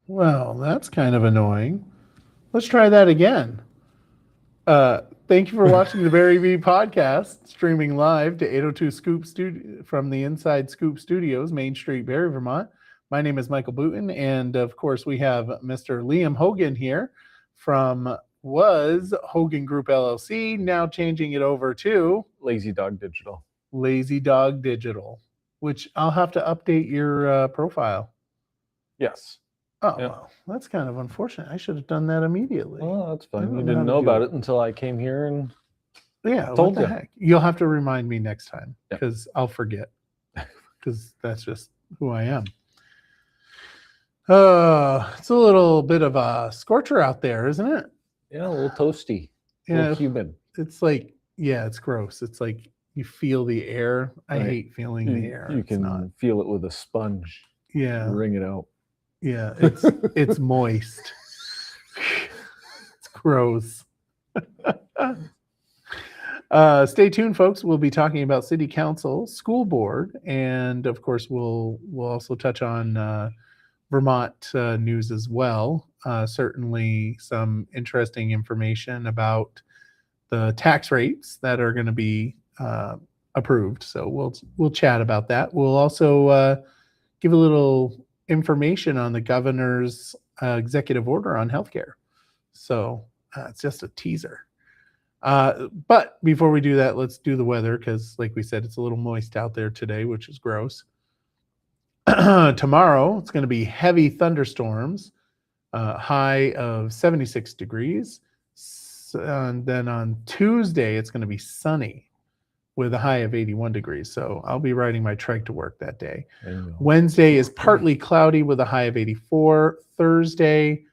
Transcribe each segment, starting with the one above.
Well, that's kind of annoying. Let's try that again. Thank you for watching the Barry V podcast, streaming live to 802 Scoop Studio from the Inside Scoop Studios, Main Street, Barre, Vermont. My name is Michael Booten, and of course, we have Mr. Liam Hogan here from Hogan Group LLC, now changing it over to Lazy Dog Digital. Lazy Dog Digital, which I'll have to update your profile. Yes. Oh, yep. Well, that's kind of unfortunate. I should have done that immediately. Oh, that's fine. You didn't know about it until I came here and told you. Heck? You'll have to remind me next time because I'll forget because that's just who I am. It's a little bit of a scorcher out there, isn't it? Yeah, a little toasty. A little humid. It's like, it's gross. It's like you feel the air. I hate feeling the air. You can feel it with a sponge. Yeah. Wring it out. Yeah, it's moist. It's gross. Stay tuned, folks. We'll be talking about city council, school board, and of course, we'll also touch on Vermont news as well. Certainly, some interesting information about the tax rates that are going to be approved. So we'll chat about that. We'll also give a little information on the governor's executive order on healthcare. So it's just a teaser. But before we do that, let's do the weather because, like we said, it's a little moist out there today, which is gross. Tomorrow, it's going to be heavy thunderstorms, high of 76 degrees. And then on Tuesday, it's going to be sunny with a high of 81 degrees. So I'll be riding my trike to work that day. Wednesday is partly cloudy with a high of 84. Thursday,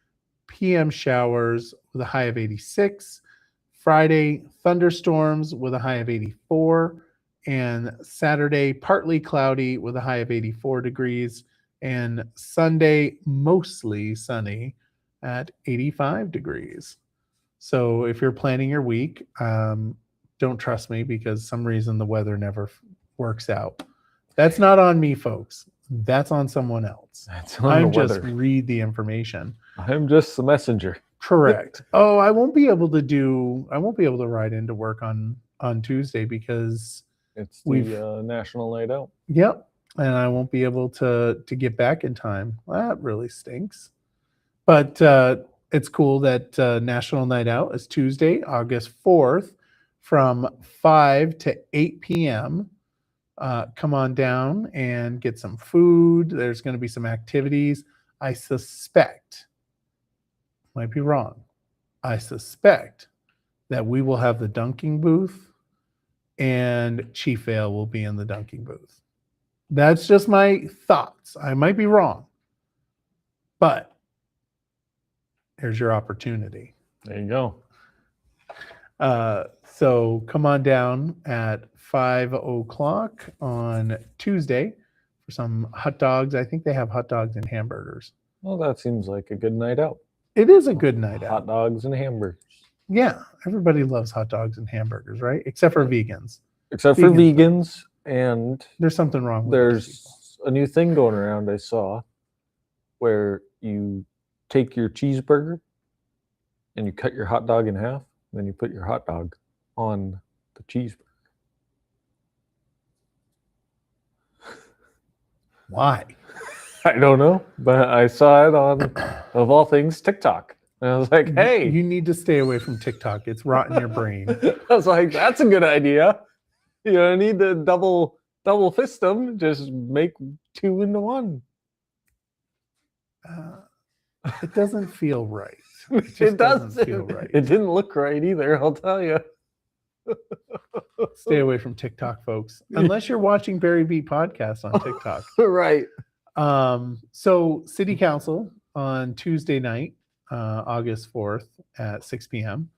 PM showers with a high of 86. Friday, thunderstorms with a high of 84. And Saturday, partly cloudy with a high of 84 degrees. And Sunday, mostly sunny at 85 degrees. So if you're planning your week, don't trust me because some reason the weather never works out. That's not on me, folks. That's on someone else. I'm just read the information. I'm just the messenger. Correct. Oh, I won't be able to ride into work on Tuesday because it's the National Night Out. Yep. And I won't be able to get back in time. That really stinks. But it's cool that National Night Out is Tuesday, August 4th. From 5 to 8 p.m. Come on down and get some food. There's going to be some activities. I suspect, might be wrong, I suspect that we will have the dunking booth and Chief Ale will be in the dunking booth. That's just my thoughts. I might be wrong. But There's your opportunity. There you go. So come on down at 5 o'clock on Tuesday for some hot dogs. I think they have hot dogs and hamburgers. Well, that seems like a good night out. It is a good night out. Hot dogs and hamburgers. Yeah, everybody loves hot dogs and hamburgers, right? Except for vegans. Except for vegans, and there's something wrong with there's a new thing going around I saw where you take your cheeseburger and you cut your hot dog in half, and then you put your hot dog on the cheeseburger. Why? I don't know, but I saw it on, of all things, TikTok. And I was like, hey. You need to stay away from TikTok. It's rotting your brain. I was like, that's a good idea. You don't need to double fist them. Just make 2 into 1. It doesn't feel right. It doesn't feel right. It didn't look right either, I'll tell you. Stay away from TikTok, folks. Unless you're watching Barry B podcast on TikTok. Right. So City Council on Tuesday night, August 4th at 6 p.m.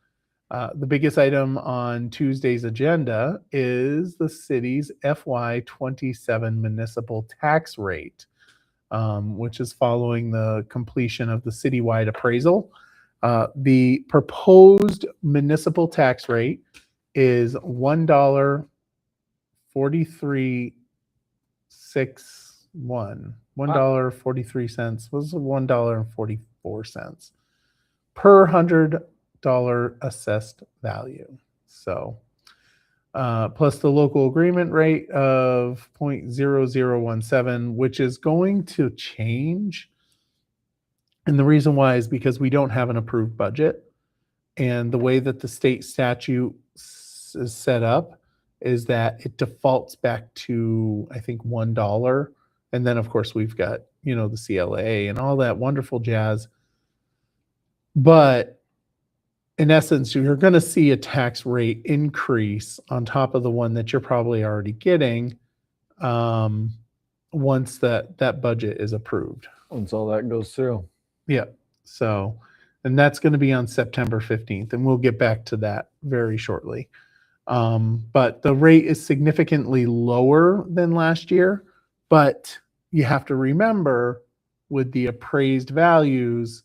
The biggest item on Tuesday's agenda is the city's FY27 municipal tax rate, which is following the completion of the citywide appraisal. The proposed municipal tax rate is $1.4361. $1.43 was $1.44 per $100 assessed value. So, plus the local agreement rate of 0.0017, which is going to change. And the reason why is because we don't have an approved budget. And the way that the state statute is set up is that it defaults back to, I think, $1. And then, of course, we've got, the CLA and all that wonderful jazz. But in essence, you're going to see a tax rate increase on top of the one that you're probably already getting once that budget is approved. Once all that goes through. Yeah. So, and that's going to be on September 15th, and we'll get back to that very shortly. But the rate is significantly lower than last year, but you have to remember with the appraised values,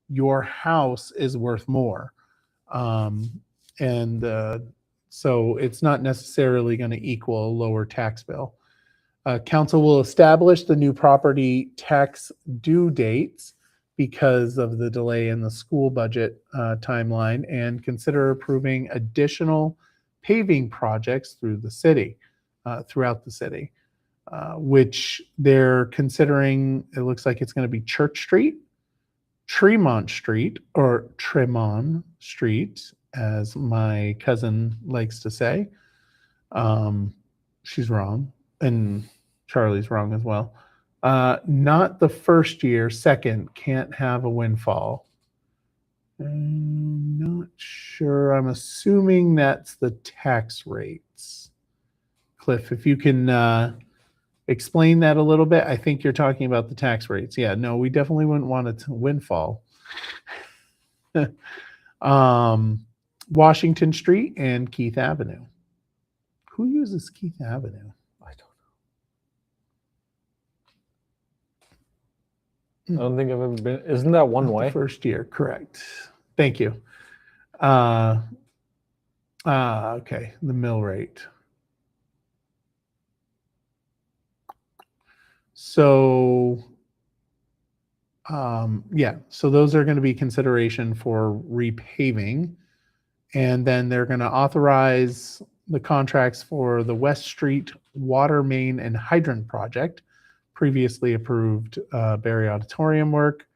your house is worth more. So it's not necessarily going to equal a lower tax bill. Council will establish the new property tax due dates because of the delay in the school budget timeline, and consider approving additional paving projects throughout the city, which they're considering. It looks like it's going to be Church Street, Tremont Street, or Tremont Street, as my cousin likes to say. She's wrong, and Charlie's wrong as well. Not the first year, second, can't have a windfall. I'm not sure. I'm assuming that's the tax rates. Cliff, if you can explain that a little bit. I think you're talking about the tax rates. Yeah, no, we definitely wouldn't want it to windfall. Washington Street and Keith Avenue. Who uses Keith Avenue? I don't think I've ever been. Isn't that one way? First year, correct. Thank you. Okay, the mill rate. So, so those are going to be consideration for repaving. And then they're going to authorize the contracts for the West Street water main and hydrant project, previously approved Barre Auditorium work.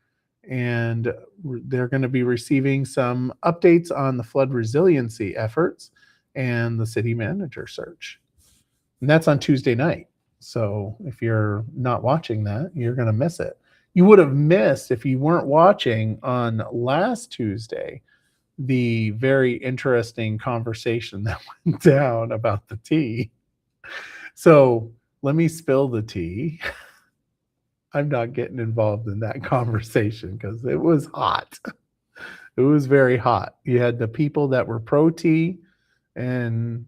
And they're going to be receiving some updates on the flood resiliency efforts and the city manager search. And that's on Tuesday night. So if you're not watching that, you're going to miss it. You would have missed, if you weren't watching on last Tuesday, the very interesting conversation that went down about the tea. So let me spill the tea. I'm not getting involved in that conversation because it was hot. It was very hot. You had the people that were pro tea, and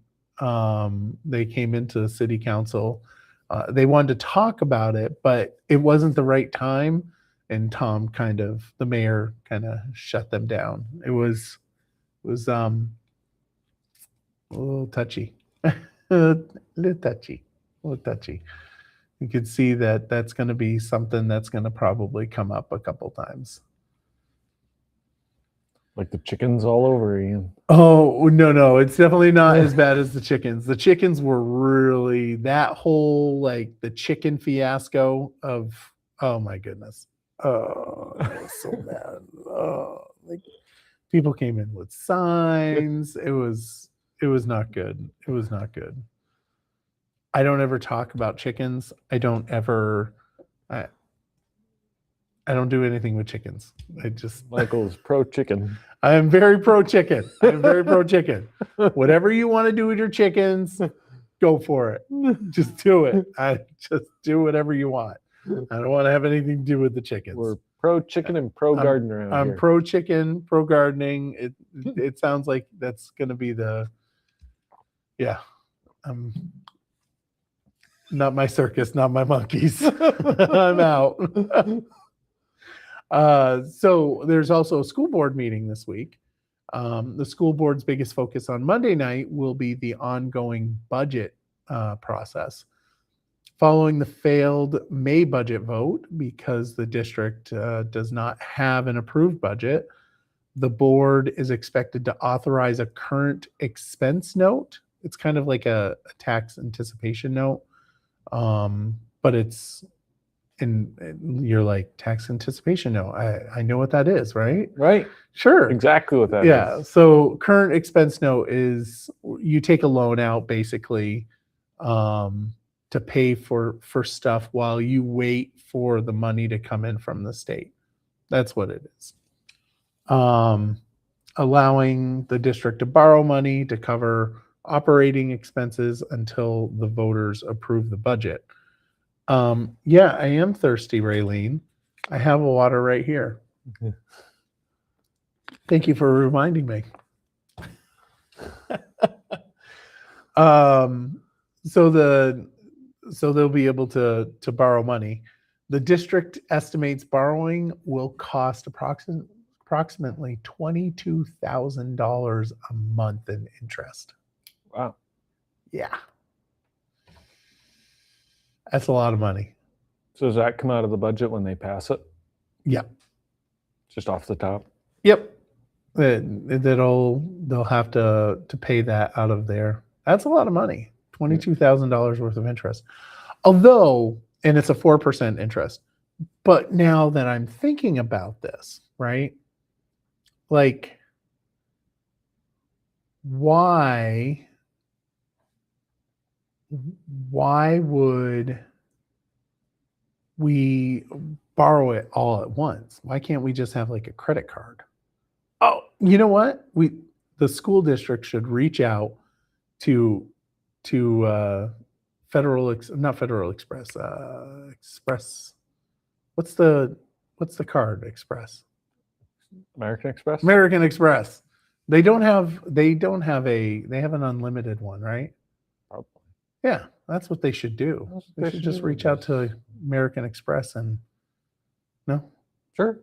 they came into the city council. They wanted to talk about it, but it wasn't the right time. And the mayor, kind of shut them down. It was a little touchy, a little touchy, a little touchy. You could see that that's going to be something that's going to probably come up a couple times. Like the chickens all over again. Oh, no, it's definitely not as bad as the chickens. The chickens were really that whole like the chicken fiasco of, oh my goodness. Oh, that was so bad. Oh, like people came in with signs. It was not good. It was not good. I don't ever talk about chickens. I don't do anything with chickens. Michael's pro chicken. I am very pro chicken. I am very pro chicken. Whatever you want to do with your chickens, go for it. Just do it. Just do whatever you want. I don't want to have anything to do with the chickens. We're pro chicken and pro garden around I'm here. pro chicken, pro gardening. It sounds like that's going to be not my circus, not my monkeys. I'm out. So there's also a school board meeting this week. The school board's biggest focus on Monday night will be the ongoing budget process. Following the failed May budget vote, because the district does not have an approved budget, the board is expected to authorize a current expense note. It's kind of like a tax anticipation note, but it's and you're like, tax anticipation note. I know what that is, right? Right. Sure. Exactly what that is. Yeah. So current expense note is you take a loan out basically to pay for stuff while you wait for the money to come in from the state. That's what it is. Allowing the district to borrow money to cover operating expenses until the voters approve the budget. Yeah, I am thirsty, Raylene. I have water right here. Thank you for reminding me. So they'll be able to borrow money. The district estimates borrowing will cost approximately $22,000 a month in interest. Wow. Yeah. That's a lot of money. So does that come out of the budget when they pass it? Yep. Just off the top? Yep. They'll have to pay that out of there. That's a lot of money. $22,000 worth of interest. Although, and it's a 4% interest. But now that I'm thinking about this, right? Like, why would we borrow it all at once? Why can't we just have like a credit card? Oh, you know what? The school district should reach out to not Federal Express, Express. What's the card? Express. American Express? American Express. They have an unlimited one, right? Probably. Yeah, that's what they should do. They should just reach out to American Express and no? Sure.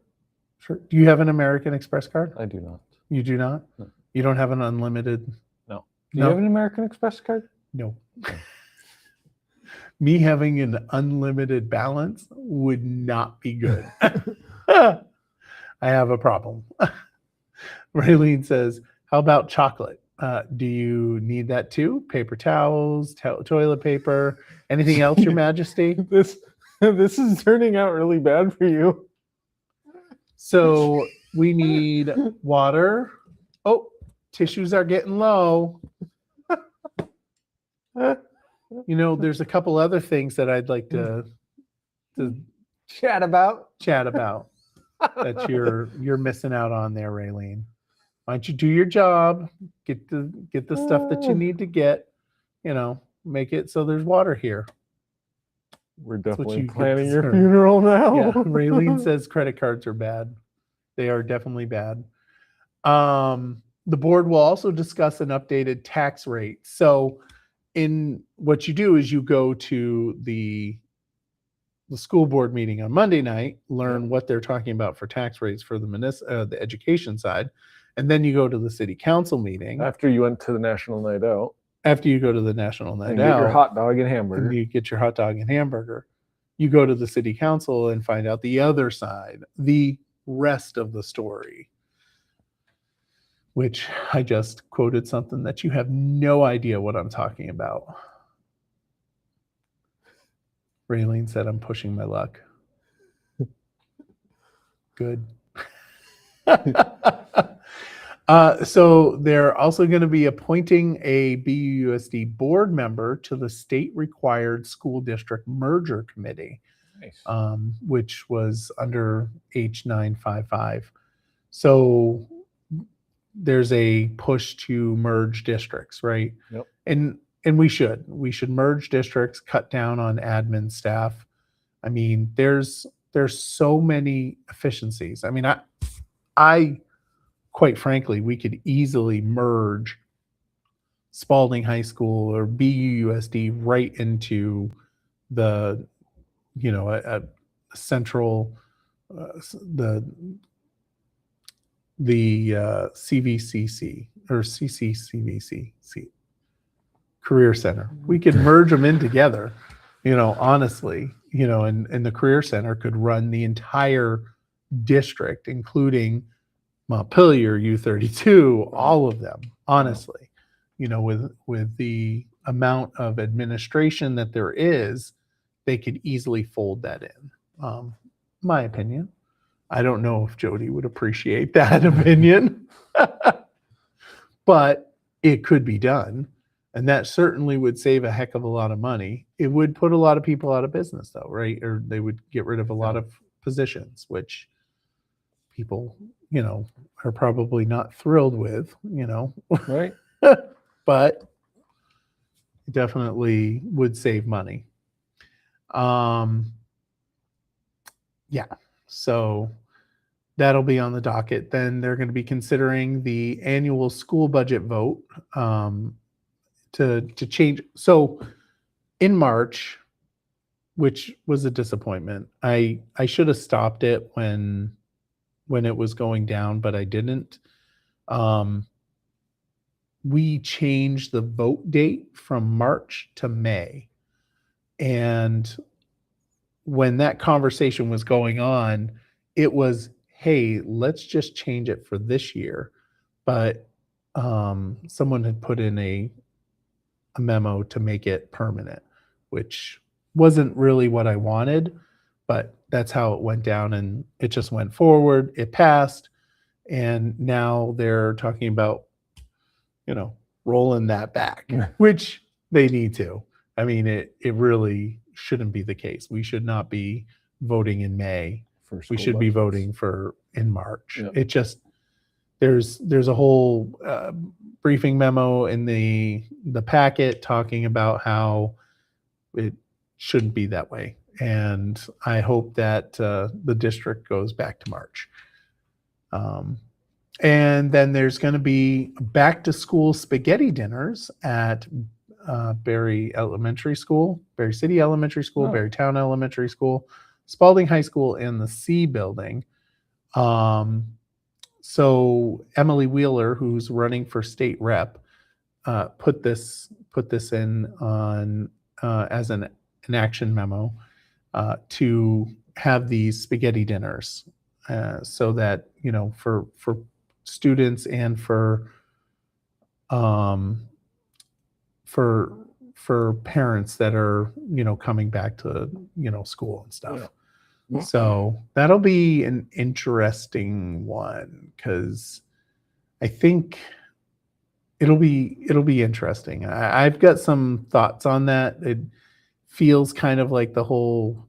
Sure. Do you have an American Express card? I do not. You do not? No. You don't have an unlimited? No. Do you have an American Express card? No. Me having an unlimited balance would not be good. I have a problem. Raylene says, how about chocolate? Do you need that too? Paper towels, toilet paper, anything else, Your Majesty? This is turning out really bad for you. So we need water. Oh, tissues are getting low. There's a couple other things that I'd like to chat about that you're missing out on there, Raylene. Why don't you do your job, get the stuff that you need to get, make it so there's water here. We're definitely planning your funeral now. Yeah. Raylene says credit cards are bad. They are definitely bad. The board will also discuss an updated tax rate. So in what you do is you go to the school board meeting on Monday night, learn what they're talking about for tax rates for the education side, and then you go to the city council meeting After you went to the national night out after you go to the national night and out get your hot dog and and hamburger. you get your hot dog and hamburger. You go to the city council and find out the other side, the rest of the story, which I just quoted something that you have no idea what I'm talking about. Raylene said I'm pushing my luck. Good. So they're also going to be appointing a BUSD board member to the state required school district merger committee, Nice. which was under H955. So there's a push to merge districts, right? Yep. And we should merge districts, cut down on admin staff. I mean, there's so many efficiencies. I mean, I quite frankly, we could easily merge Spalding High School or BUSD right into the, a central, the CVCC or CCCVC Career Center. We could merge them in together, honestly, and the Career Center could run the entire district, including Montpelier, U32, all of them, honestly, with the amount of administration that there is, they could easily fold that in. My opinion. I don't know if Jody would appreciate that opinion, but it could be done. And that certainly would save a heck of a lot of money. It would put a lot of people out of business though, right? Or they would get rid of a lot of positions, which people, are probably not thrilled with, Right. but definitely would save money. Yeah. So that'll be on the docket. Then they're going to be considering the annual school budget vote to change. So in March, which was a disappointment, I should have stopped it when it was going down, but I didn't. We changed the vote date from March to May. And when that conversation was going on, it was, hey, let's just change it for this year. But someone had put in a memo to make it permanent, which wasn't really what I wanted, but that's how it went down, and it just went forward. It passed, and now they're talking about, rolling that back, which they need to. I mean, it really shouldn't be the case. We should not be voting in May. We should be voting in March. Yep. It just there's a whole briefing memo in the packet talking about how it shouldn't be that way, and I hope that the district goes back to March. And then there's going to be back to school spaghetti dinners at Barre Elementary School, Barre City Elementary School, Barre Town Elementary School, Spalding High School, and the C building. So Emily Wheeler, who's running for state rep, put this in on as an action memo to have these spaghetti dinners, so that for students and for parents that are coming back to school and stuff. Yeah. So that'll be an interesting one, because I think it'll be interesting. I've got some thoughts on that. It feels kind of like the whole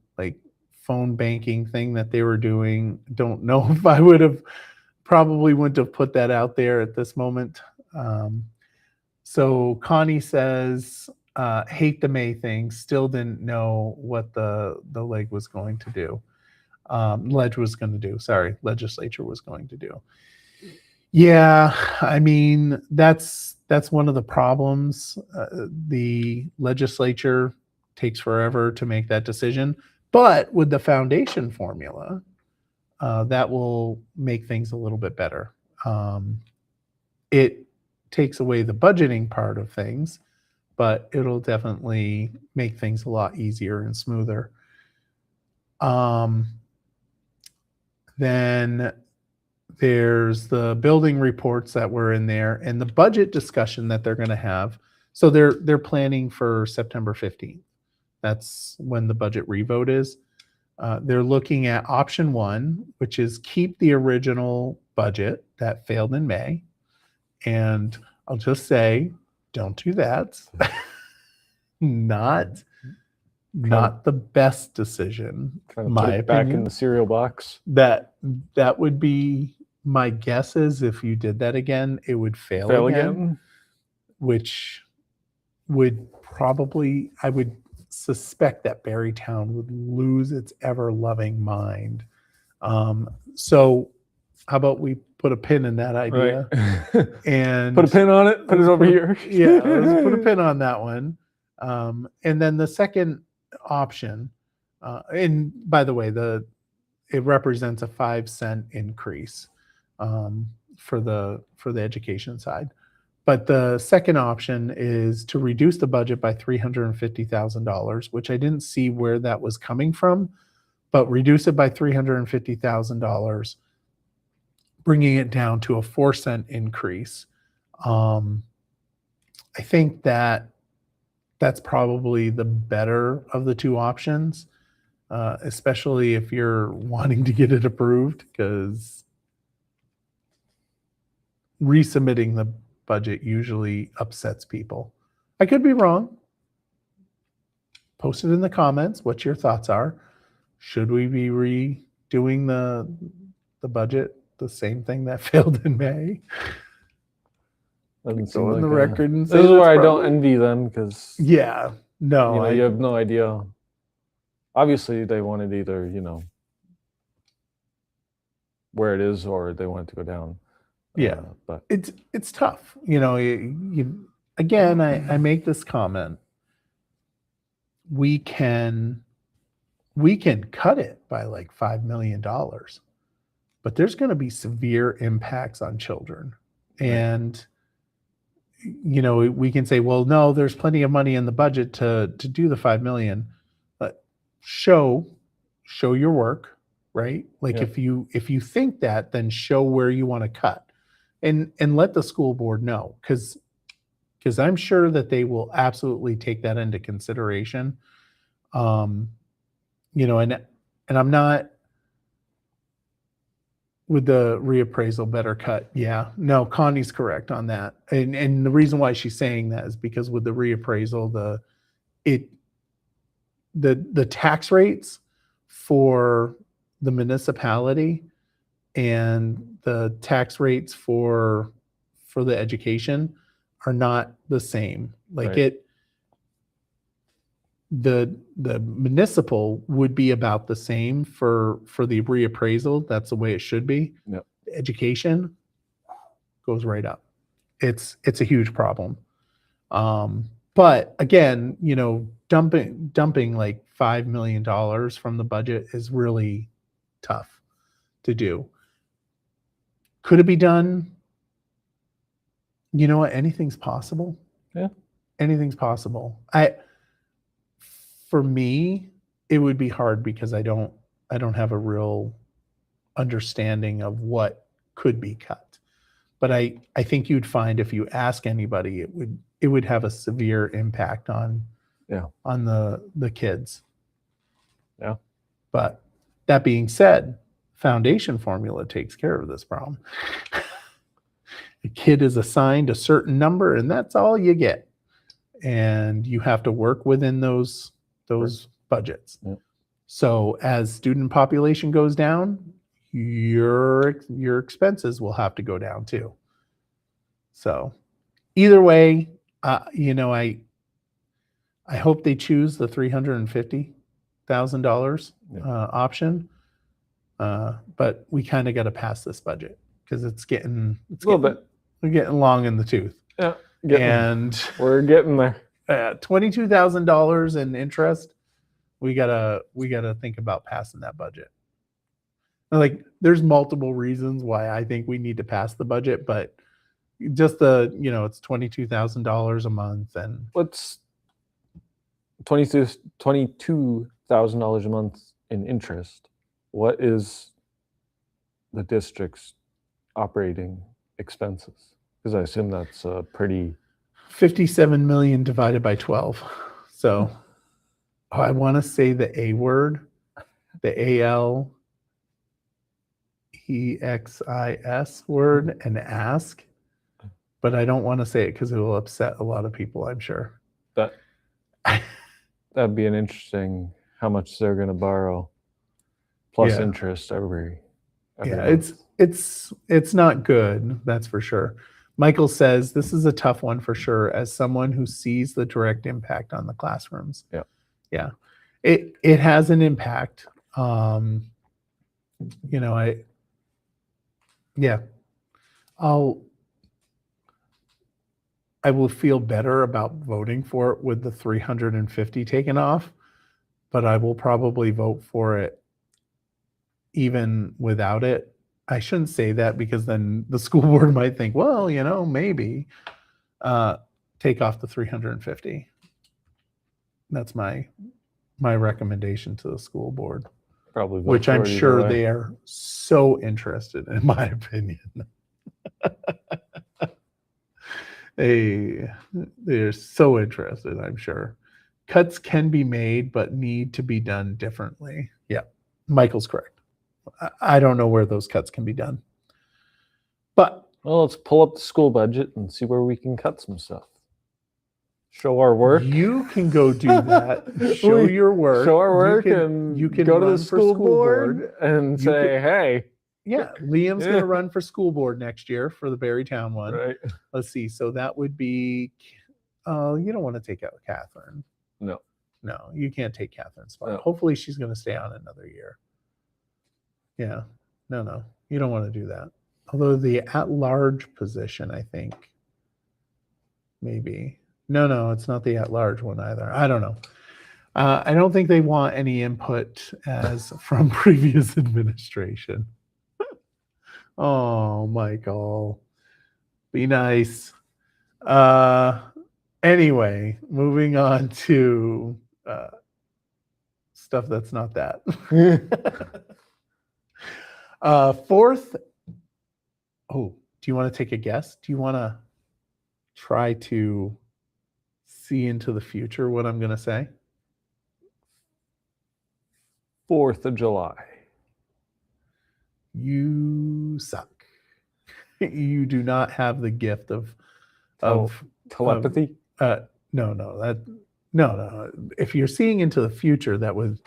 phone banking thing that they were doing. Don't know if I probably wouldn't have put that out there at this moment. So Connie says, hate the May thing, still didn't know what the leg was going to do. Legislature was going to do. Yeah, I mean, that's one of the problems. The legislature takes forever to make that decision, but with the foundation formula, that will make things a little bit better. It takes away the budgeting part of things, but it'll definitely make things a lot easier and smoother. Um, then there's the building reports that were in there and the budget discussion that they're going to have. So they're planning for September 15th. That's when the budget revote is. They're looking at option one, which is keep the original budget that failed in May. And I'll just say, don't do that. Not the best decision, Kind of my put it back in opinion. the cereal box. That would be my guess is if you did that again, it would fail again, which would probably, I would suspect that Barrytown would lose its ever-loving mind. So how about we put a pin in that idea? Right. And put a pin on it, put it over here. Yeah, let's put a pin on that one. And then the second option, and by the way, it represents a 5-cent increase for the education side. But the second option is to reduce the budget by $350,000, which I didn't see where that was coming from, but reduce it by $350,000, bringing it down to a 4-cent increase. I think that's probably the better of the two options, especially if you're wanting to get it approved, because resubmitting the budget usually upsets people. I could be wrong. Post it in the comments what your thoughts are. Should we be redoing the budget, the same thing that failed in May? Doesn't Go seem on the like record and say this is that's where I don't probably- envy them because Yeah, no, you have no idea. Obviously, they wanted either where it is or they want it to go down. Yeah. But it's tough. Again, I make this comment. We can cut it by like $5 million, but there's going to be severe impacts on children. Right. And we can say, well, no, there's plenty of money in the budget to do the $5 million, but show your work, right? Like if you think that, then show where you want to cut. And let the school board know, because I'm sure that they will absolutely take that into consideration. And I'm not with the reappraisal better cut. Yeah, no, Connie's correct on that. And the reason why she's saying that is because with the reappraisal, the tax rates for the municipality and the tax rates for the education are not the same. Like Right. the municipal would be about the same for the reappraisal. That's the way it should be. Yep. The education goes right up. It's a huge problem. But again, dumping like $5 million from the budget is really tough to do. Could it be done? You know what? Anything's possible. Yeah. Anything's possible. For me, it would be hard because I don't have a real understanding of what could be cut. But I think you'd find if you ask anybody, it would have a severe impact on the kids. Yeah. But that being said, foundation formula takes care of this problem. A kid is assigned a certain number and that's all you get. And you have to work within those budgets. Yep. So as student population goes down, your expenses will have to go down too. So either way, I hope they choose the $350,000 option. But we kind of got to pass this budget. because it's getting A little bit. we're getting long in the tooth. Yeah. And We're getting there. $22,000 in interest. We gotta think about passing that budget. Like, there's multiple reasons why I think we need to pass the budget, but just it's $22,000 a month, and What's $22,000 a month in interest? What is the district's operating expenses? Because I assume that's a pretty 57 million divided by 12. So I want to say the A word, the ALEXIS word, and ask, but I don't want to say it because it will upset a lot of people, I'm sure. That'd be an interesting how much they're going to borrow plus Yeah. interest every Yeah, month. it's not good, that's for sure. Michael says this is a tough one for sure, as someone who sees the direct impact on the classrooms. Yeah, it has an impact. I will feel better about voting for it with the 350 taken off, but I will probably vote for it even without it. I shouldn't say that because then the school board might think, well, maybe take off the 350. That's my recommendation to the school board, Probably vote which I'm for it either sure way. they are so interested in my opinion. They're so interested, I'm sure. Cuts can be made, but need to be done differently. Yeah, Michael's correct. I don't know where those cuts can be done. But Well, let's pull up the school budget and see where we can cut some stuff. Show our work. you can go do that. Show your work. Show our work, you can go to run the for school board and You say, hey. Yeah, Liam's going to run for school board next year for the Barrytown one. Right. Let's see. So that would be, you don't want to take out Catherine. No, you can't take Catherine's spot. No. Hopefully she's going to stay on another year. Yeah, no, you don't want to do that. Although the at-large position, I think, maybe. No, it's not the at-large one either. I don't know. I don't think they want any input as from previous administration. Oh, Michael, be nice. Anyway, moving on to stuff that's not that. Fourth. Oh, do you want to take a guess? Do you want to try to see into the future what I'm going to say? 4th of July. You suck. You do not have the gift of telepathy. No. If you're seeing into the future, that would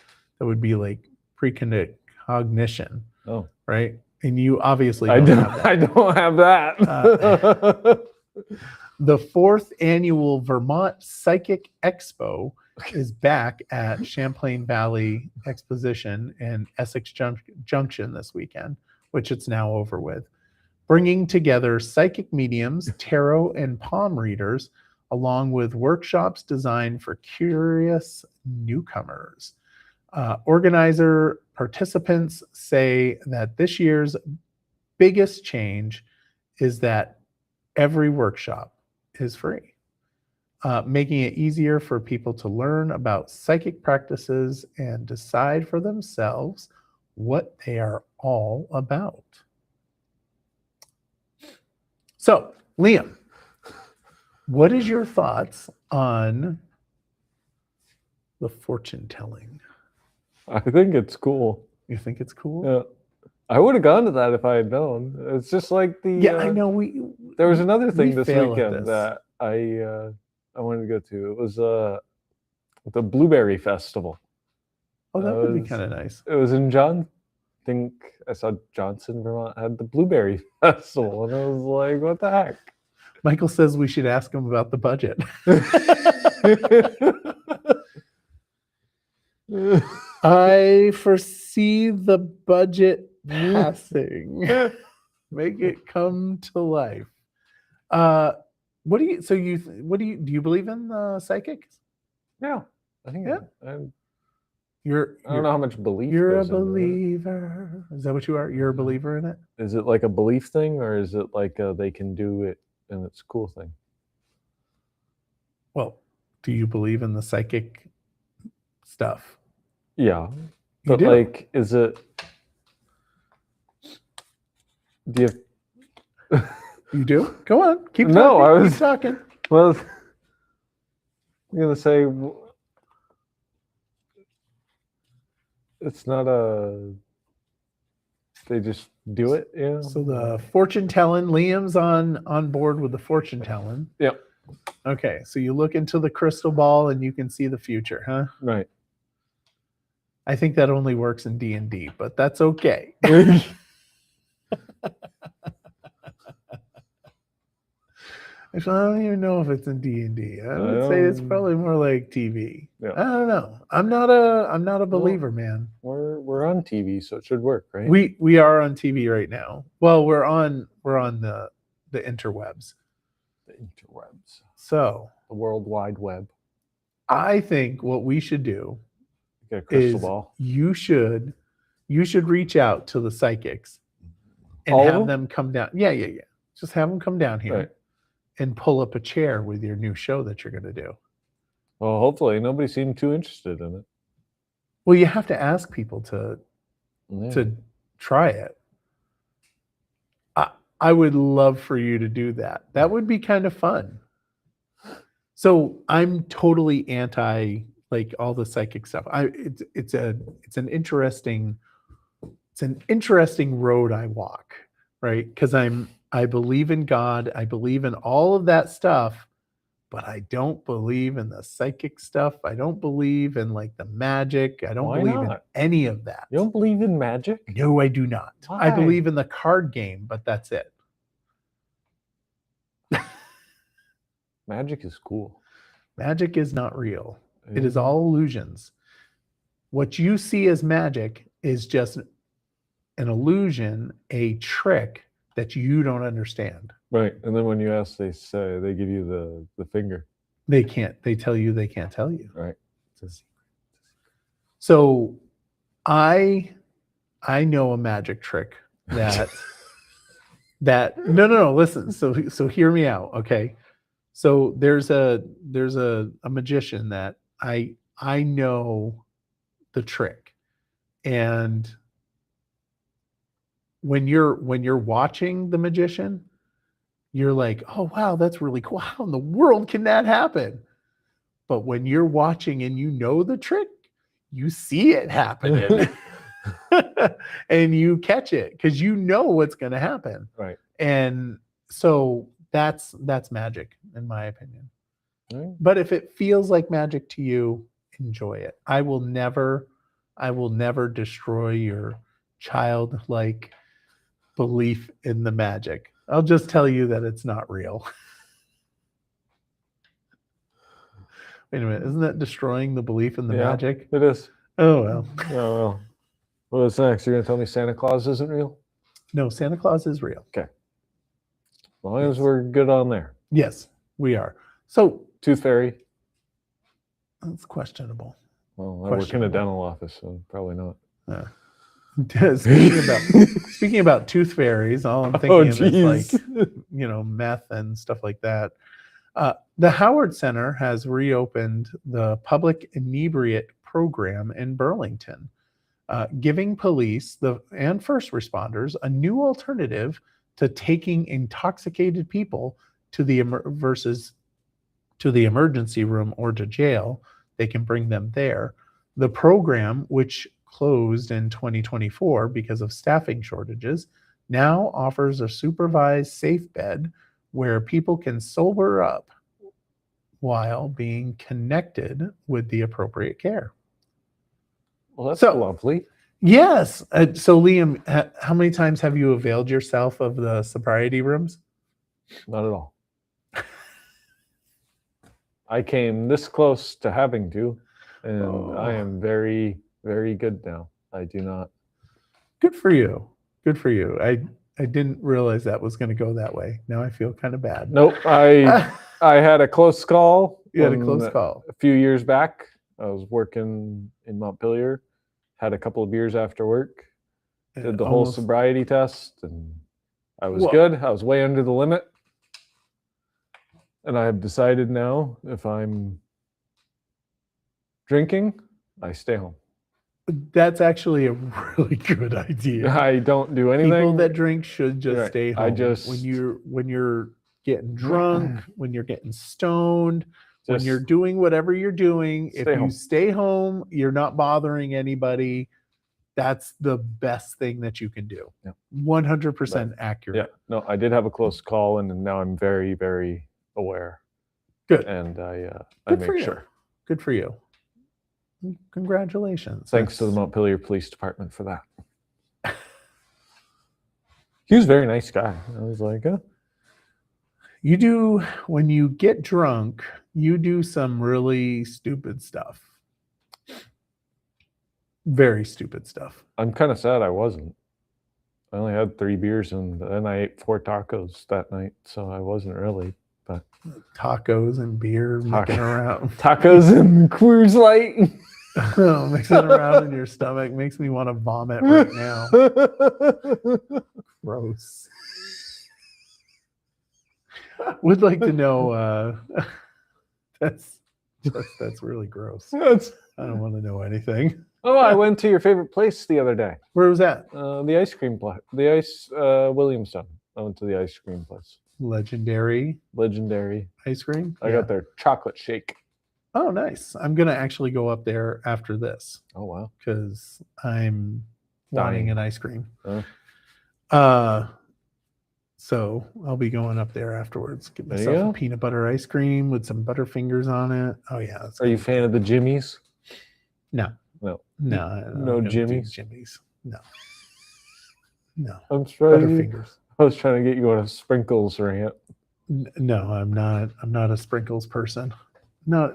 be like precognition. Oh, right. And you obviously I don't have that. I don't have that. The 4th annual Vermont Psychic Expo is back at Champlain Valley Exposition in Essex Junction this weekend, which it's now over with, bringing together psychic mediums, tarot, and palm readers, along with workshops designed for curious newcomers. Organizer participants say that this year's biggest change is that every workshop is free, making it easier for people to learn about psychic practices and decide for themselves what they are all about. So, Liam, what is your thoughts on the fortune telling? I think it's cool. You think it's cool? Yeah. I would have gone to that if I had known. It's just like the Yeah, I know. There was another thing we this fail at weekend this. that I wanted to go to. It was the Blueberry Festival. Oh, that would be kind of nice. It was in I think I saw Johnson, Vermont had the Blueberry Festival, and I was like, what the heck? Michael says we should ask him about the budget. I foresee the budget passing. Make it come to life. What do you? So you? What do you? Do you believe in psychics? Yeah, I think Yeah. I You're. don't know how much belief You're a goes into it. believer. Is that what you are? You're a believer in it? Is it like a belief thing, or is it like they can do it and it's a cool thing? Well, do you believe in the psychic stuff? Yeah, You but do. like, is it? Do you? You do? Go on. Keep talking. No, I was- Keep talking. Well, I'm gonna say it's not a. They just do it, yeah. So the fortune telling, Liam's on board with the fortune telling. Yep. Okay, so you look into the crystal ball and you can see the future, huh? Right. I think that only works in D&D, but that's okay. Actually, I don't even know if it's in D&D. I would say it's probably more like TV. Yeah. I don't know. I'm not a believer, man. We're on TV, so it should work, right? We are on TV right now. Well, we're on the interwebs. The interwebs. So the World Wide Web. I think what we should do Get a crystal is ball. you should reach out to the psychics and All of have them? them come down. Yeah. Just have them come down here Right. and pull up a chair with your new show that you're going to do. Well, hopefully nobody seemed too interested in it. Well, you have to ask people to try it. I would love for you to do that. That would be kind of fun. So I'm totally anti like all the psychic stuff. It's an interesting road I walk, right? Because I believe in God, I believe in all of that stuff, but I don't believe in the psychic stuff. I don't believe in like the magic. I don't Why believe in not? any of that. You don't believe in magic? No, I do not. I Why? believe in the card game, but that's it. Magic is cool. Magic is not real. It is all illusions. What you see as magic is just an illusion, a trick that you don't understand. Right. And then when you ask, they give you the finger. They can't. They tell you they can't tell you. Right. So I know a magic trick that no, listen. So hear me out, okay? So there's a magician that I know the trick. And when you're watching the magician, you're like, oh wow, that's really cool. How in the world can that happen? But when you're watching and you know the trick, you see it happening. And you catch it because you know what's going to happen. Right. And so that's magic in my opinion. Right. But if it feels like magic to you, enjoy it. I will never destroy your childlike belief in the magic. I'll just tell you that it's not real. Wait a minute, isn't that destroying the belief in the magic? It is. Oh well. Oh well. What's next? You're gonna tell me Santa Claus isn't real? No, Santa Claus is real. Okay. As long as we're good on there. Yes, we are. So Tooth Fairy. that's questionable. Well, I work in a dental office, so probably not. Speaking about tooth fairies, all I'm thinking of is like, meth and stuff like that. The Howard Center has reopened the public inebriate program in Burlington, giving police and first responders a new alternative to taking intoxicated people to the emergency room or to jail. They can bring them there. The program, which closed in 2024 because of staffing shortages, now offers a supervised safe bed where people can sober up while being connected with the appropriate care. Well, that's lovely. Yes. So Liam, how many times have you availed yourself of the sobriety rooms? Not at all. I came this close to having to, and I am very, very good now. I do not. Good for you. Good for you. didn't realize that was going to go that way. Now I feel kind of bad. Nope. I had a close call. You had a close call. A few years back, I was working in Montpelier, had a couple of beers after work, did the whole sobriety test, and I was good. I was way under the limit. And I have decided now, if I'm drinking, I stay home. That's actually a really good idea. I don't do anything. People that drink should just stay home. I just when you're getting drunk, when you're getting stoned, when you're doing whatever you're doing, if you stay home, you're not bothering anybody. That's the best thing that you can do. 100% accurate. Yeah. No, I did have a close call, and now I'm very, very aware. Good. And I Good make for you. sure. Good for you. Congratulations. Thanks to the Montpelier Police Department for that. He was a very nice guy. I was like, You do, when you get drunk, you do some really stupid stuff. Very stupid stuff. I'm kind of sad I wasn't. I only had 3 beers, and then I ate 4 tacos that night, so I wasn't really. But tacos and beer mixing around. Tacos and Coors Light. Mixing around in your stomach makes me want to vomit right now. Gross. Would like to know. That's really gross. I don't want to know anything. Oh, I went to your favorite place the other day. Where was that? The ice cream place. The ice Williamstown. I went to the ice cream place. Legendary ice cream. I got their chocolate shake. Oh, nice. I'm gonna actually go up there after this. Oh wow. Because I'm wanting an ice cream. So I'll be going up there afterwards. Get myself a peanut butter ice cream with some Butterfingers on it. Oh yeah. Are you a fan of the Jimmies? No. No Jimmies. No. I'm trying. Butterfingers. I was trying to get you on a sprinkles rant. No, I'm not. I'm not a sprinkles person. No,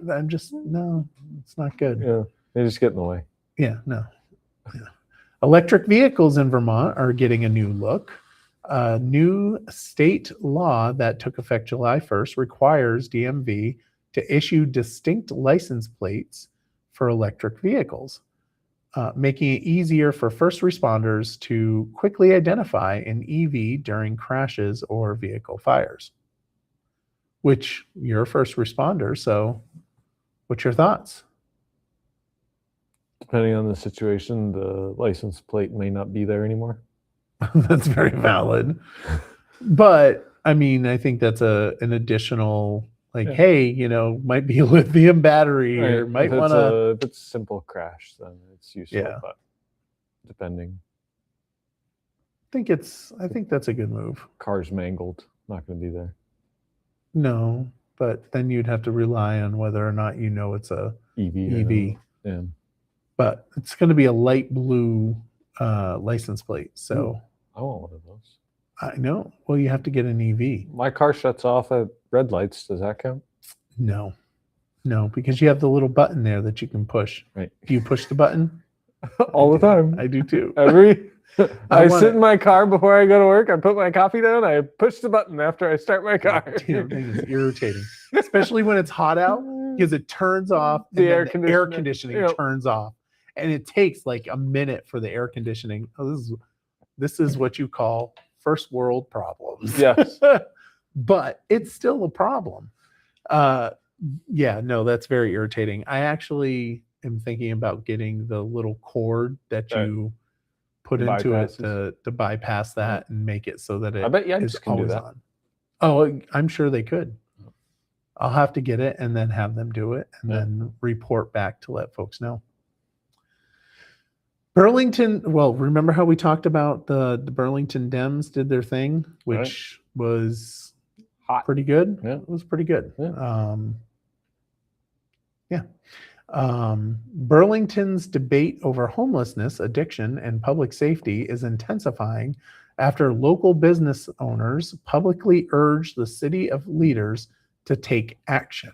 it's not good. Yeah, they just get in the way. Yeah, no. Yeah. Electric vehicles in Vermont are getting a new look. A new state law that took effect July 1st requires DMV to issue distinct license plates for electric vehicles, making it easier for first responders to quickly identify an EV during crashes or vehicle fires. Which you're a first responder, so what's your thoughts? Depending on the situation, the license plate may not be there anymore. That's very valid. But I mean, I think that's an additional, hey, might be a lithium battery, or might want to. If it's a simple crash, then it's useful. Yeah. But depending. I think that's a good move. Car's mangled, not going to be there. No, but then you'd have to rely on whether or not it's a EV. Yeah. But it's going to be a light blue license plate. So I want one of those. I know. Well, you have to get an EV. My car shuts off at red lights. Does that count? No, because you have the little button there that you can push. Right. Do you push the button? All the time. I do too. I sit in my car before I go to work. I put my coffee down. I push the button after I start my car. Damn thing is irritating, especially when it's hot out, because it turns off. The air conditioning turns off, and it takes like a minute for the air conditioning. Oh, this is what you call first world problems. Yes, but it's still a problem. That's very irritating. I actually am thinking about getting the little cord that you put into it to bypass that and make it so that it I bet you is can always do that. on. Oh, I'm sure they could. I'll have to get it and then have them do it and then report back to let folks know. Burlington, well, remember how we talked about the Burlington Dems did their thing, which was hot, pretty good. Yeah. It was pretty good. Yeah. Burlington's debate over homelessness, addiction, and public safety is intensifying after local business owners publicly urged the city of leaders to take action.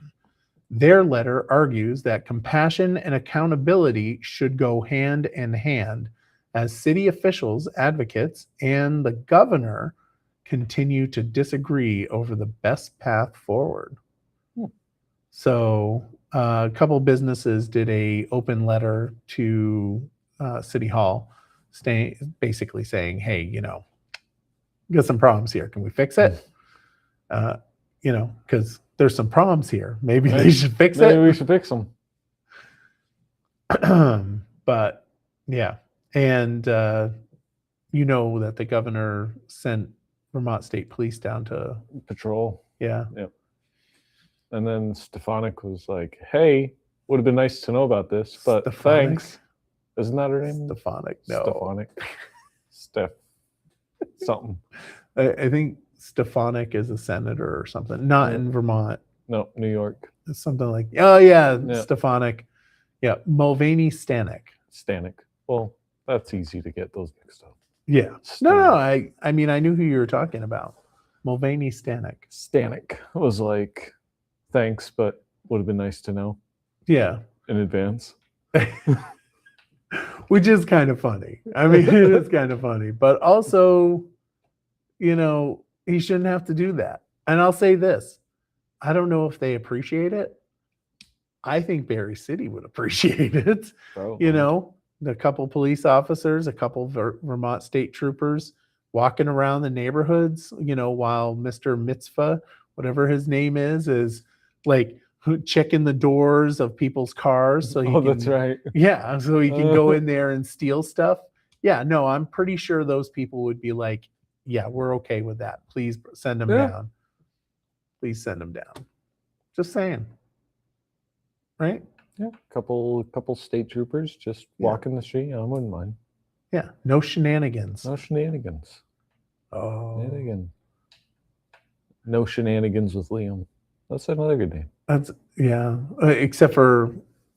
Their letter argues that compassion and accountability should go hand in hand, as city officials, advocates, and the governor continue to disagree over the best path forward. So a couple businesses did a open letter to City Hall, basically saying, "Hey, got some problems here. Can we fix it? Because there's some problems here. Maybe they should fix Maybe it. we should fix them." But yeah, and that the governor sent Vermont State Police down to Patrol. yeah. And then Stefanik was like, "Hey, would have been nice to know about this, but Stefanik? thanks." Isn't that her name? Stefanik. No, Stefanik. Steph. Something. I think Stefanik is a senator or something. Not in Vermont. No, New York. It's something like Stefanik. Yeah, Mulvaney Stanek. Stanek. Well, that's easy to get those mixed up. Yeah. No. I mean, I knew who you were talking about. Mulvaney Stanek. Stanek was like, "Thanks, but would have been nice to know." Yeah. In advance. Which is kind of funny. I mean, it is kind of funny. But also, he shouldn't have to do that. And I'll say this. I don't know if they appreciate it. I think Barre City would appreciate it. Probably. A couple police officers, a couple Vermont state troopers walking around the neighborhoods, while Mr. Mitzvah, whatever his name is like checking the doors of people's cars. So that's right. Yeah. So he can go in there and steal stuff. Yeah. No, I'm pretty sure those people would be like, yeah, we're okay with that. Please send them down. Please send them down. Just saying. Right? Yeah. Couple state troopers just walking the street. I wouldn't mind. Yeah. No shenanigans. No shenanigans. Oh. No shenanigans with Liam. That's another good name. Except for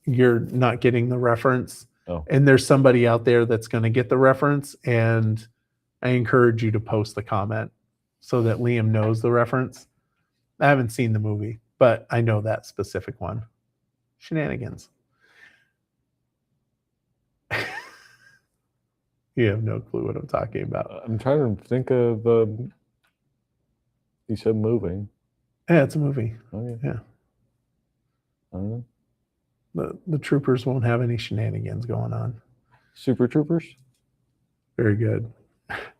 you're not getting the reference. Oh. And there's somebody out there that's going to get the reference. And I encourage you to post the comment so that Liam knows the reference. I haven't seen the movie, but I know that specific one. Shenanigans. You have no clue what I'm talking about. I'm trying to think of you said moving. Yeah, it's a movie. Okay. Yeah. I don't know. The troopers won't have any shenanigans going on. Super Troopers? Very good.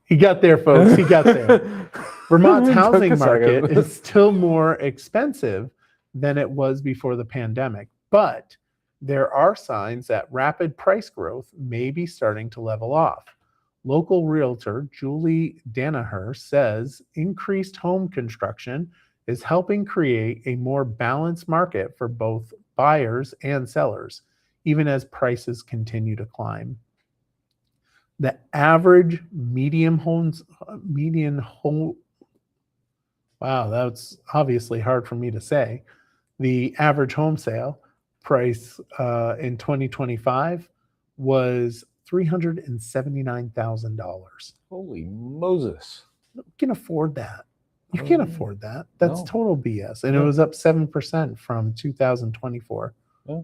He got there, folks. He got there. Vermont's housing market is still more expensive than it was before the pandemic, but there are signs that rapid price growth may be starting to level off. Local realtor Julie Danaher says increased home construction is helping create a more balanced market for both buyers and sellers, even as prices continue to climb. The average median home, wow, that's obviously hard for me to say. The average home sale price in 2025 was $379,000. Holy Moses. You can afford that. You can't afford that. That's No. total BS. And it was up 7% from 2024. Yeah.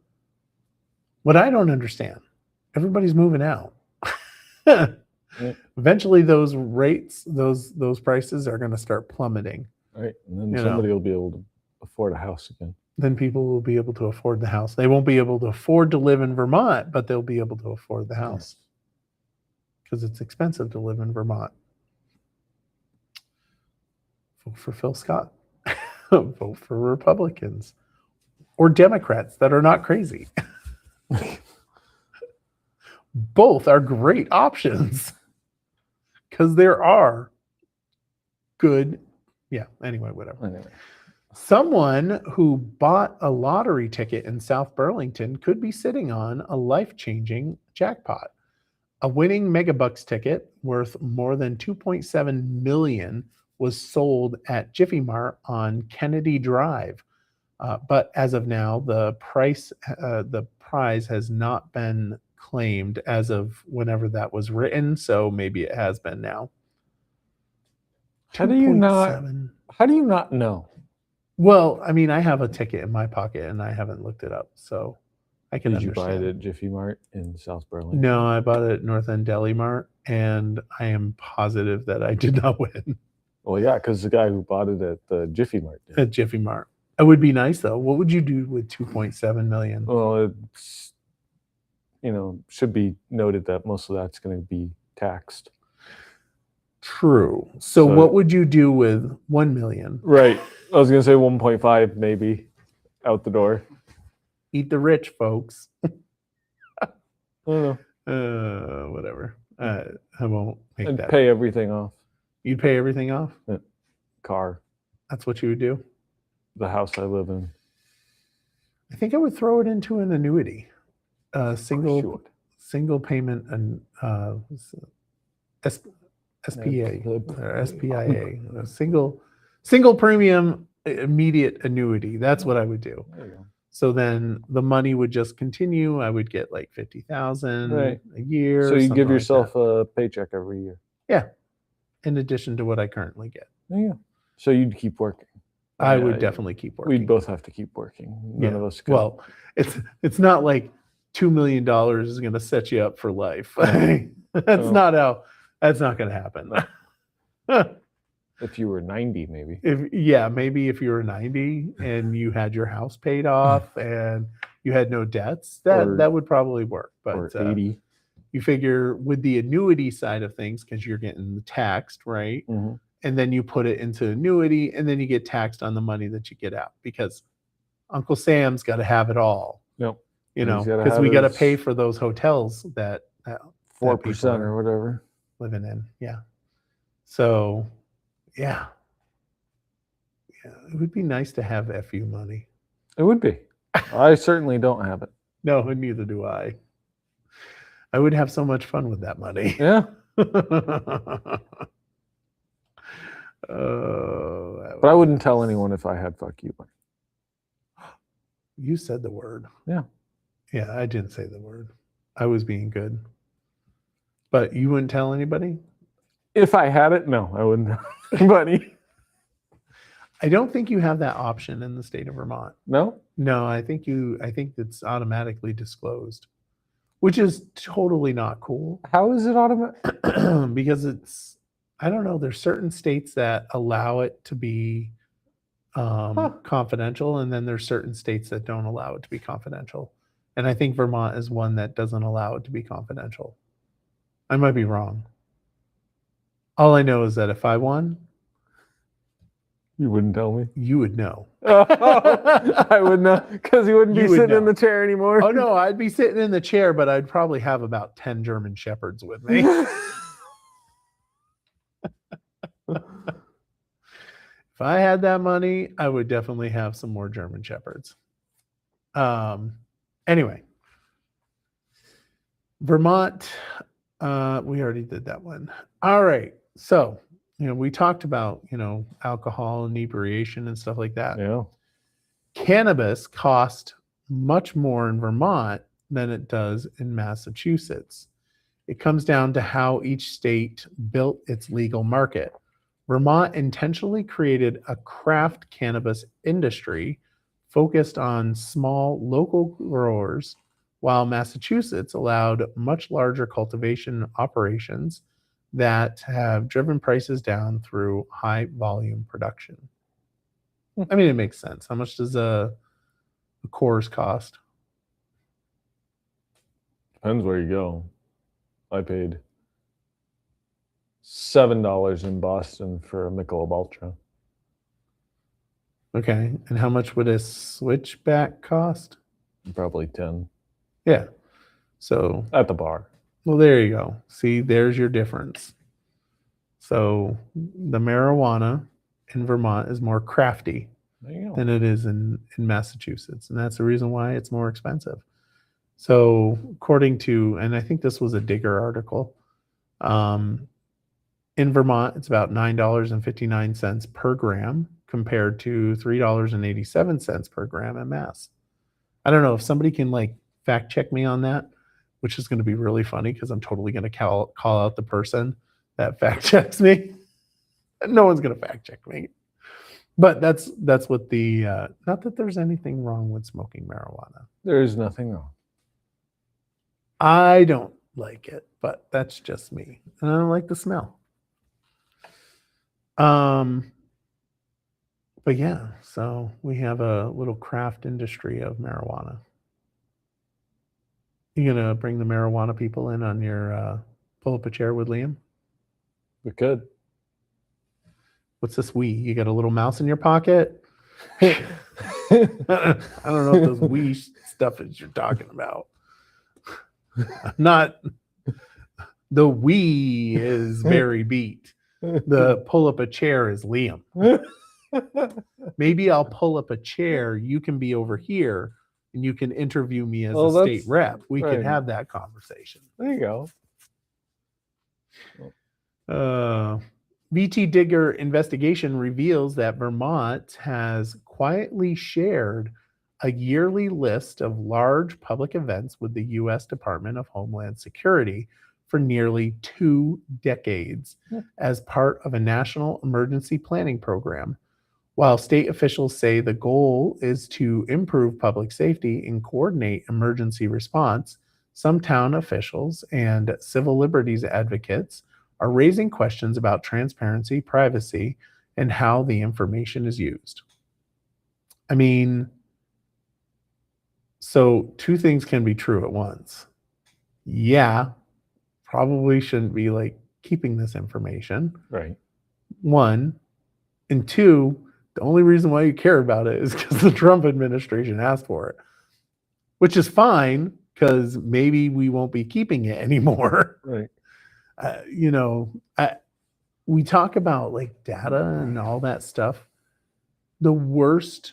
What I don't understand, everybody's moving out. Yeah. Eventually those rates, those prices are going to start plummeting. Right. And then somebody will be able to afford a house again. Then people will be able to afford the house. They won't be able to afford to live in Vermont, but they'll be able to afford the house because it's expensive to live in Vermont. Vote for Phil Scott. Vote for Republicans or Democrats that are not crazy. Both are great options because there are good. Yeah. Anyway, whatever. Anyway. Someone who bought a lottery ticket in South Burlington could be sitting on a life-changing jackpot. A winning Megabucks ticket worth more than $2.7 million was sold at Jiffy Mart on Kennedy Drive. But as of now, the prize has not been claimed as of whenever that was written. So maybe it has been now. How do you not know? Well, I mean, I have a ticket in my pocket and I haven't looked it up. So I can Did you understand. buy it at Jiffy Mart in South Burlington? No, I bought it at North End Deli Mart, and I am positive that I did not win Well, yeah, because the guy who bought it at the Jiffy Mart did. at Jiffy Mart. It would be nice though. What would you do with 2.7 million? Well, it's should be noted that most of that's going to be taxed. True. So So- what would you do with 1 million? Right. I was going to say 1.5 maybe out the door. Eat the rich, folks. I don't know. Whatever. I won't make I'd that. pay everything off. You'd pay everything off? Car, That's what you would do? the house I live in. I think I would throw it into an annuity. Single Shoot. single payment and SPA or SPIA, a single premium immediate annuity. That's what I would do. There you go. So then the money would just continue. I would get like 50,000 Right. a year. So you something give like yourself that, a paycheck every year. in addition to what I currently get. There you go. So you'd keep working. I Yeah, would definitely keep working. We'd both have to keep working. None of us could. Well, it's not like $2 million is going to set you up for life. That's No. not how. That's not going to happen. If you were 90, maybe. Maybe if you were 90 and you had your house paid off and you had no debts, Or- that would probably work. Or But 80. you figure with the annuity side of things, because you're getting taxed, right? Mhm. And then you put it into annuity, and then you get taxed on the money that you get out because Uncle Sam's got to have it all. Yep. You He's know, gotta because have we got to his pay for those hotels that 4% or whatever. living in. Yeah. So, yeah, it would be nice to have FU money. It would be. I certainly don't have it. No, and neither do I. I would have so much fun with that money. Yeah. But I wouldn't tell anyone if I had fuck you money. You said the word. Yeah. Yeah, I didn't say the word. I was being good. But you wouldn't tell anybody? If I had it, no, I wouldn't tell anybody. I don't think you have that option in the state of Vermont. No? No, I think it's automatically disclosed, which is totally not cool. How is it automatic? Because I don't know, there's certain states that allow it to be confidential, and then there's certain states that don't allow it to be confidential. And I think Vermont is one that doesn't allow it to be confidential. I might be wrong. All I know is that if I won, You wouldn't tell me? you would know. I would know, because you wouldn't be You would sitting in know. the chair anymore. Oh no, I'd be sitting in the chair, but I'd probably have about 10 German Shepherds with me. If I had that money, I would definitely have some more German Shepherds. Anyway, Vermont, we already did that one. All right. So, we talked about, alcohol, inebriation and stuff like that. Yeah. Cannabis costs much more in Vermont than it does in Massachusetts. It comes down to how each state built its legal market. Vermont intentionally created a craft cannabis industry focused on small local growers, while Massachusetts allowed much larger cultivation operations that have driven prices down through high volume production. I mean, it makes sense. How much does a Coors cost? Depends where you go. I paid $7 in Boston for a Michelob Ultra. Okay. And how much would a switchback cost? Probably 10 Yeah. So, at the bar. well, there you go. See, there's your difference. So the marijuana in Vermont is more crafty There you go. than it is in Massachusetts. And that's the reason why it's more expensive. So according to, and I think this was a Digger article, in Vermont, it's about $9.59 per gram compared to $3.87 per gram in Mass. I don't know if somebody can fact check me on that, which is going to be really funny because I'm totally going to call out the person that fact checks me. No one's going to fact check me. But that's what the not that there's anything wrong with smoking marijuana. There is nothing wrong. I don't like it, but that's just me. And I don't like the smell. But yeah, so we have a little craft industry of marijuana. You gonna bring the marijuana people in on your pull up a chair with Liam? We could. What's this we? You got a little mouse in your pocket? I don't know what those we stuff is you're talking about. Not the we is very beat. The pull up a chair is Liam. Maybe I'll pull up a chair. You can be over here and you can interview me as a state rep. We could have that conversation. There you go. VT Digger investigation reveals that Vermont has quietly shared a yearly list of large public events with the U.S. Department of Homeland Security for nearly 2 decades as part of a national emergency planning program. While state officials say the goal is to improve public safety and coordinate emergency response, some town officials and civil liberties advocates are raising questions about transparency, privacy, and how the information is used. I mean, so 2 things can be true at once. Yeah, probably shouldn't be like keeping this information. Right. 1, and 2, the only reason why you care about it is because the Trump administration asked for it, which is fine because maybe we won't be keeping it anymore. Right. We talk about like data and all that stuff. The worst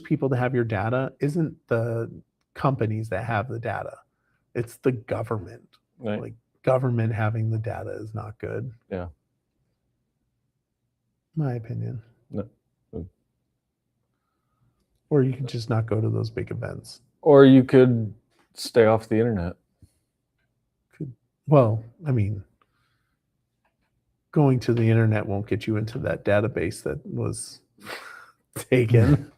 people to have your data isn't the companies that have the data. It's the government. Right. Like government having the data is not good. Yeah. My opinion. No. Or you could just not go to those big events. Or you could stay off the internet. Well, I mean, going to the internet won't get you into that database that was taken.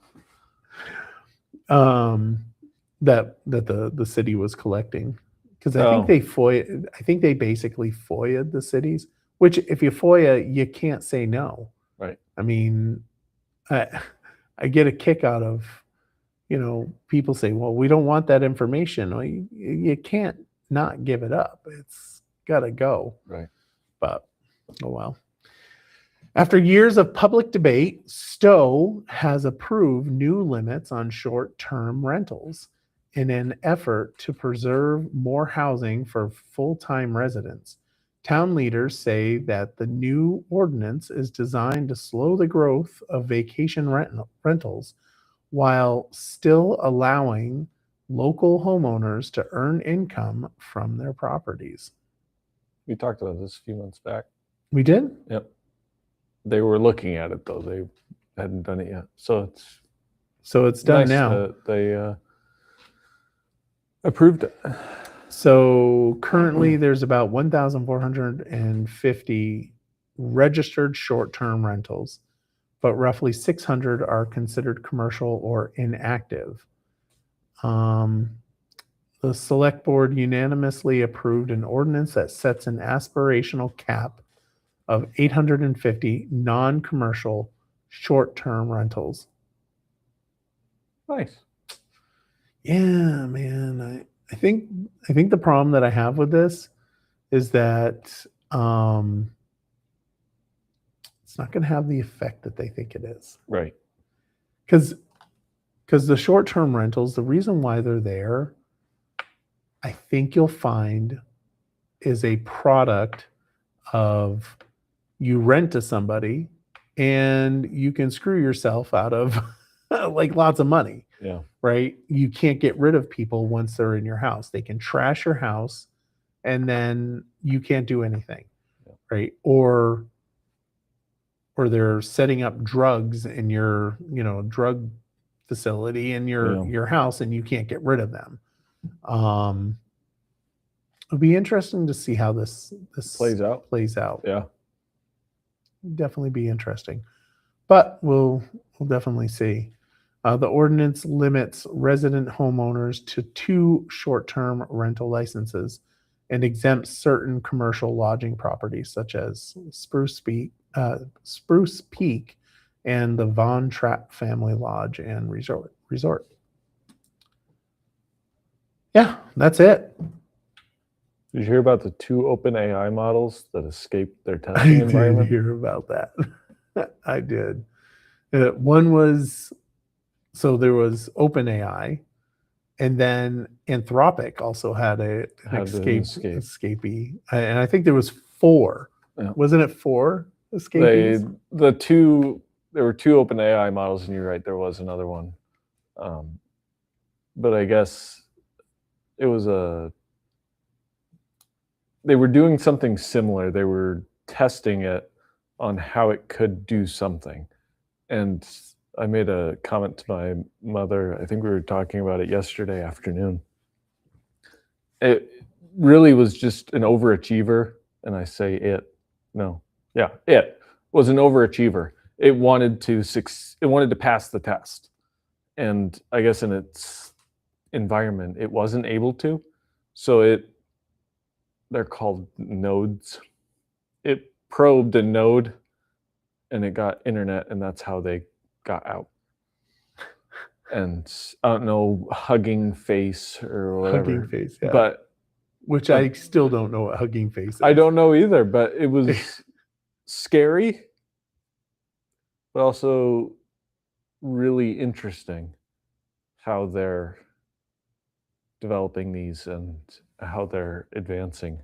That the city was collecting. Because I think they basically FOIA'd the cities, which if you FOIA, you can't say no. Right. I mean, I get a kick out of, people say, well, we don't want that information. Well, you can't not give it up. It's got to go. Right. But, oh well. After years of public debate, Stowe has approved new limits on short-term rentals in an effort to preserve more housing for full-time residents. Town leaders say that the new ordinance is designed to slow the growth of vacation rentals while still allowing local homeowners to earn income from their properties. We talked about this a few months back. We did? Yep. They were looking at it, though. They hadn't done it yet. So it's done nice now. That they approved it. So currently there's about 1,450 registered short-term rentals, but roughly 600 are considered commercial or inactive. The select board unanimously approved an ordinance that sets an aspirational cap of 850 non-commercial short-term rentals. Nice. Yeah, man. I think the problem that I have with this is that it's not going to have the effect that they think it is. Right. Because the short-term rentals, the reason why they're there, I think you'll find is a product of you rent to somebody and you can screw yourself out of like lots of money. Yeah. Right? You can't get rid of people once they're in your house. They can trash your house and then you can't do anything. Yeah. Right? Or they're setting up drugs in your, drug facility in your house and you can't get rid of them. It'll be interesting to see how this plays out. Yeah. Definitely be interesting. But we'll definitely see. The ordinance limits resident homeowners to 2 short-term rental licenses and exempts certain commercial lodging properties such as Spruce Peak and the Von Trapp Family Lodge and Resort. Yeah, that's it. Did you hear about the 2 open AI models that escaped their I testing did environment? hear about that. I did. One was, so there was OpenAI, and then Anthropic also had an escapee, and I think there was 4. Yeah. Wasn't it 4 escapees? There were 2 open AI models, and you're right, there was another one. But I guess it was they were doing something similar. They were testing it on how it could do something. And I made a comment to my mother. I think we were talking about it yesterday afternoon. It really was just an overachiever. And I say it was an overachiever. It wanted to pass the test. And I guess in its environment, it wasn't able to. So they're called nodes. It probed a node and it got internet, and that's how they got out. And I don't know, Hugging Face or whatever. Hugging Face, yeah. But which I still don't know what Hugging Face is. I don't know either, but it was scary, but also really interesting how they're developing these and how they're advancing.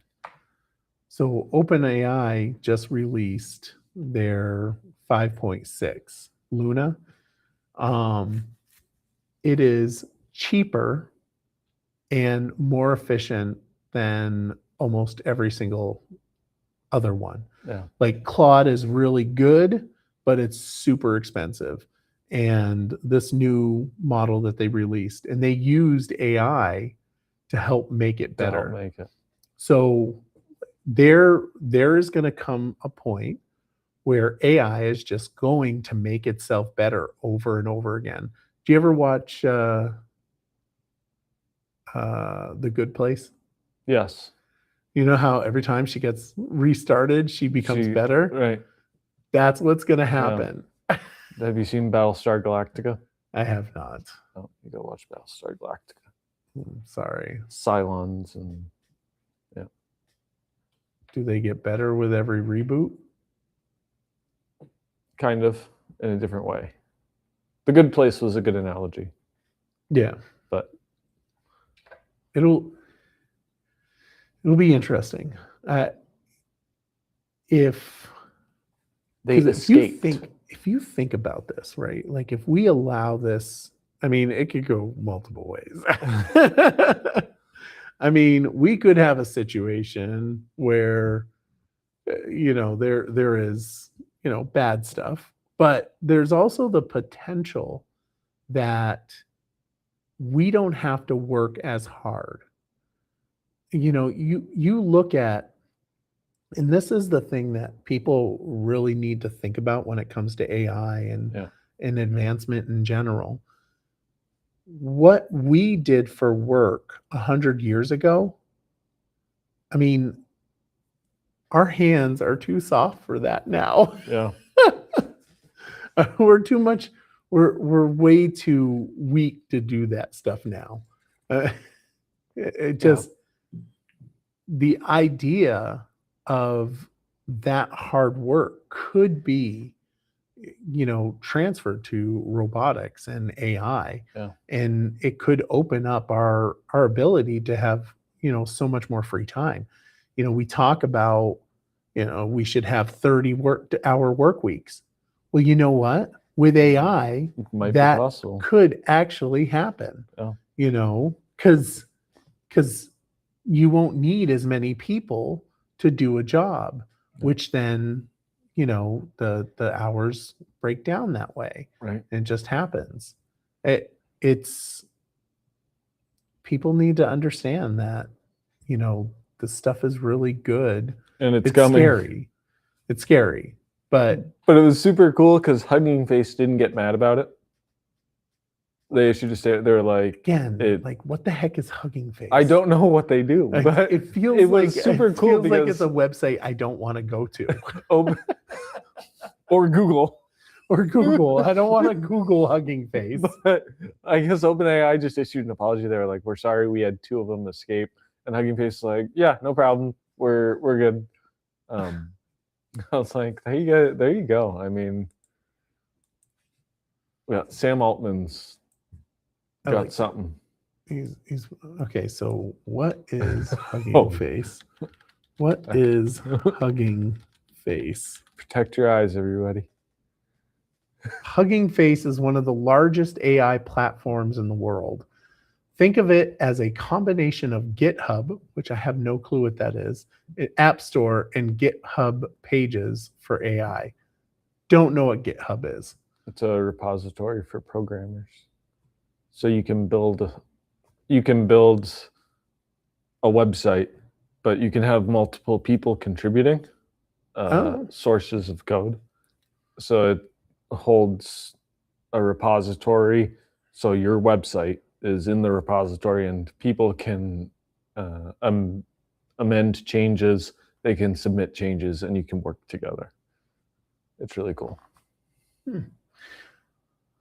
So OpenAI just released their 5.6 Luna. It is cheaper and more efficient than almost every single other one. Yeah. Like Claude is really good, but it's super expensive. And this new model that they released, and they used AI to help make it better. So there is going to come a point where AI is just going to make itself better over and over again. Do you ever watch The Good Place? Yes. You know how every time she gets restarted, she becomes better? Right. That's what's going to happen. Yeah. Have you seen Battlestar Galactica? I have not. Oh, you go watch Battlestar Galactica. Sorry. Cylons and yeah. Do they get better with every reboot? Kind of, in a different way. The Good Place was a good analogy. Yeah. But it'll be interesting. If you think about this, right? Like if we allow this, I mean, it could go multiple ways. I mean, we could have a situation where, there is, bad stuff, but there's also the potential that we don't have to work as hard. You look at, and this is the thing that people really need to think about when it comes to AI and advancement in general. What we did for work 100 years ago, I mean, our hands are too soft for that now. Yeah. We're too much, we're way too weak to do that stuff now. The idea of that hard work could be, transferred to robotics and AI. Yeah. And it could open up our ability to have, so much more free time. We talk about, we should have 30-hour work weeks. Well, you know what? With AI, that could actually happen. Yeah. Because you won't need as many people to do a job, which then, the hours break down that way. Right. It just happens. It's people need to understand that, the stuff is really good. And it's coming. Scary. It's scary. But it was super cool because Hugging Face didn't get mad about it. They issued a statement. They were like, Again, like what the heck is Hugging Face? I don't know what they do, Like, but it feels it was like super it cool feels like because it's a website I don't want to go to. Or Google. Or Google. I don't want to Google Hugging Face. But I guess OpenAI just issued an apology. They were like, "We're sorry, we had 2 of them escape." And Hugging Face is like, "Yeah, no problem. We're good." I was like, "There you go." I mean, yeah, Sam Altman's I got like something. He's okay. So what is Hugging Oh. Face? What is Hugging Face? Protect your eyes, everybody. Hugging Face is one of the largest AI platforms in the world. Think of it as a combination of GitHub, which I have no clue what that is, App Store, and GitHub Pages for AI. Don't know what GitHub is. It's a repository for programmers. So you can build a website, but you can have multiple people contributing sources of code. So it holds a repository. So your website is in the repository and people can amend changes. They can submit changes and you can work together. It's really cool.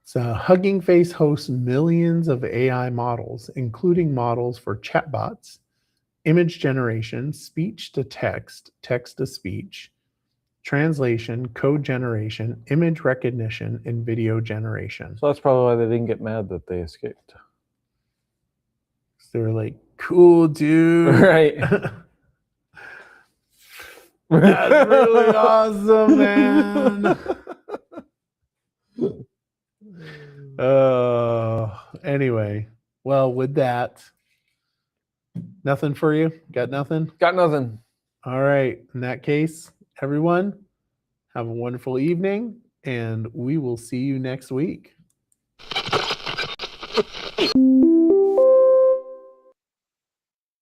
So Hugging Face hosts millions of AI models, including models for chatbots, image generation, speech to text, text to speech, translation, code generation, image recognition, and video generation. So that's probably why they didn't get mad that they escaped. They were like, cool, dude. Right. That's really awesome, man. Anyway, well, with that, nothing for you? Got nothing? Got nothing. All right. In that case, everyone, have a wonderful evening, and we will see you next week.